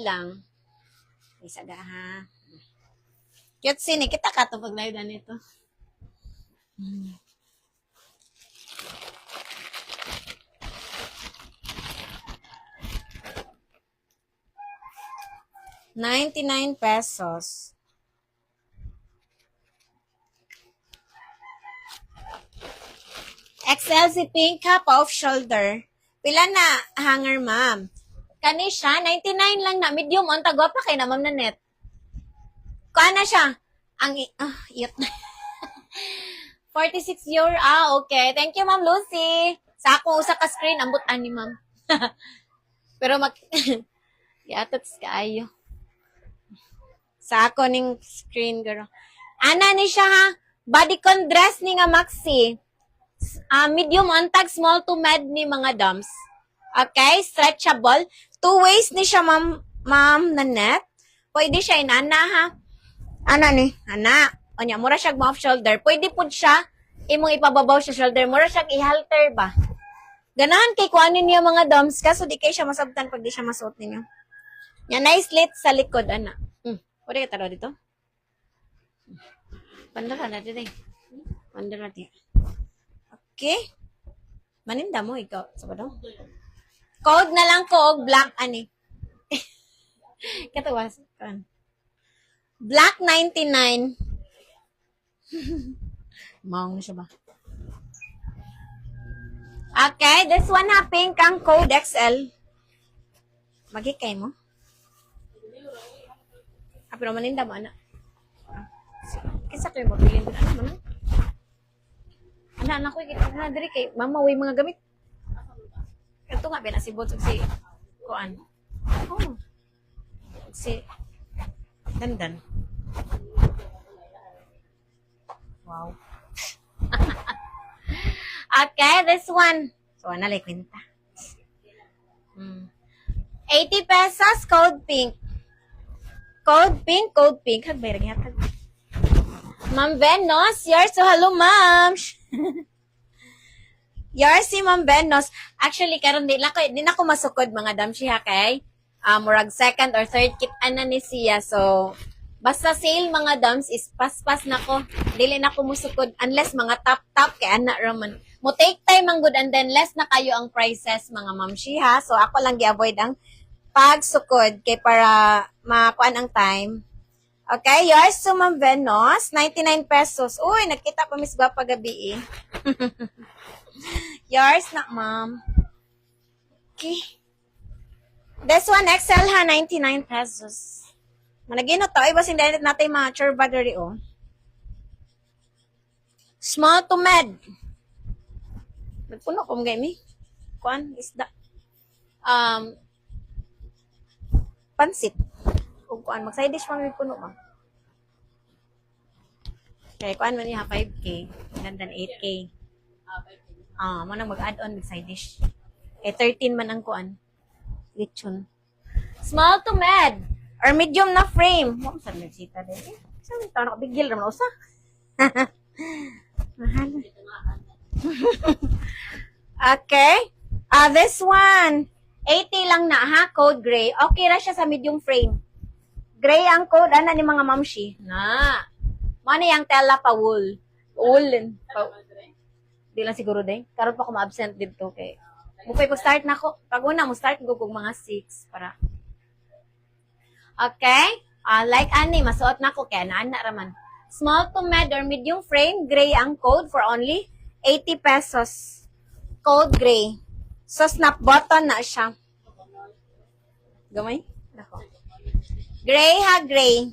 lang. Isa ga ha. Cute sini. Kita ka ito pag live na nito. ₱99. XL si pink cup off shoulder. Pila na hanger, ma'am? Kani siya, 99 lang na. Medium on, tagwa pa kay na, ma'am na net. Kuha na siya. Ang, iyot na. 46 euro. Okay. Thank you, Ma'am Lucy. Sa ako, usa ka screen, ambutan ni ma'am. Pero yatats kaayo. Sa ako ning screen, girl. Ana ni siya, ha? Bodycon dress ni nga maxi. Medium on tag, small to med ni mga dams. Okay? Stretchable. 2 ways ni siya, ma'am Nanette. Pwede siya inana, ha? Ana ni? Ana. O niya, mura siya off shoulder. Pwede po siya, imong ipababaw siya shoulder. Mura siya i-halter ba? Ganahan kay kuanin niya mga dams, kaso di kayo siya masabtan pag di siya masuot ninyo. Yan, nice slit sa likod, ana. Pwede ka taro dito? Pandara natin eh. Pandara natin. Okay. Maninda mo, ikaw. Sabado? Code na lang ko, og black, ani. Katawas. Black 99. Maong siya ba? Okay, this one ha, pink ang code XL. Magikay mo? Pero maninda mo, anak. Kisa ko yung mabilin din. Ano man? Anak ko, ikita na diri kay mama, way mga gamit. Ito nga, binasibot si Kuan. Oh. Si Dandan. Wow. Okay, this one. So, nalay kwenta. 80 pesos, code pink. Code pink. Hagbay, ragyatag. Ma'am Venos, yours. So, hello, ma'am. Yours si Ma'am Venos. Actually, karon di na ko masukod mga damshi ha kay. Murag second or third kit ana ni siya. So, basta sale mga dams is paspas na ko. Dili na ko musukod unless mga top kay ana raman. Mo take time ang good and then less na kayo ang prices mga mamshi ha. So, ako lang gi-avoid ang pagsukod kay para makuan ang time. Okay, yours to Ma'am Venos, 99 pesos. Uy, nakita pa Miss Guapa gabi eh. Yours na, ma'am. Okay. This one, XL ha, 99 pesos. Managino to, iba sindalit natin mga churba dari oh. Small to med. Nagpuno ko mga imi. Kuan, isda. Pansit. Kung kuan, mag-side dish pa may puno ma. Okay, kuan man niya 5K. Dandan 8K. Mo nang mag-add-on with side dish. 13 man ang kuan. Lechon. Small to med. Or medium na frame. Mo sa nagsita din. Saan ito? Nakabigil naman usa. Mahal. Okay. This one. 80 lang na ha. Code gray. Okay ra siya sa medium frame. Gray ang code. Ano ni mga mamshi? Na. Ano yung tela pa wool? Wool. Di lang siguro din. Karon pa ako ma-absent dito kay. Mupay ko start na ako. Pag una mo start ko kung mga 6 para. Okay? Like ani masuot na ko kay ana raman. Small to med or medium frame, gray ang code for only 80 pesos. Code gray. So snap button na siya. Gamay? Nako. Gray ha, gray.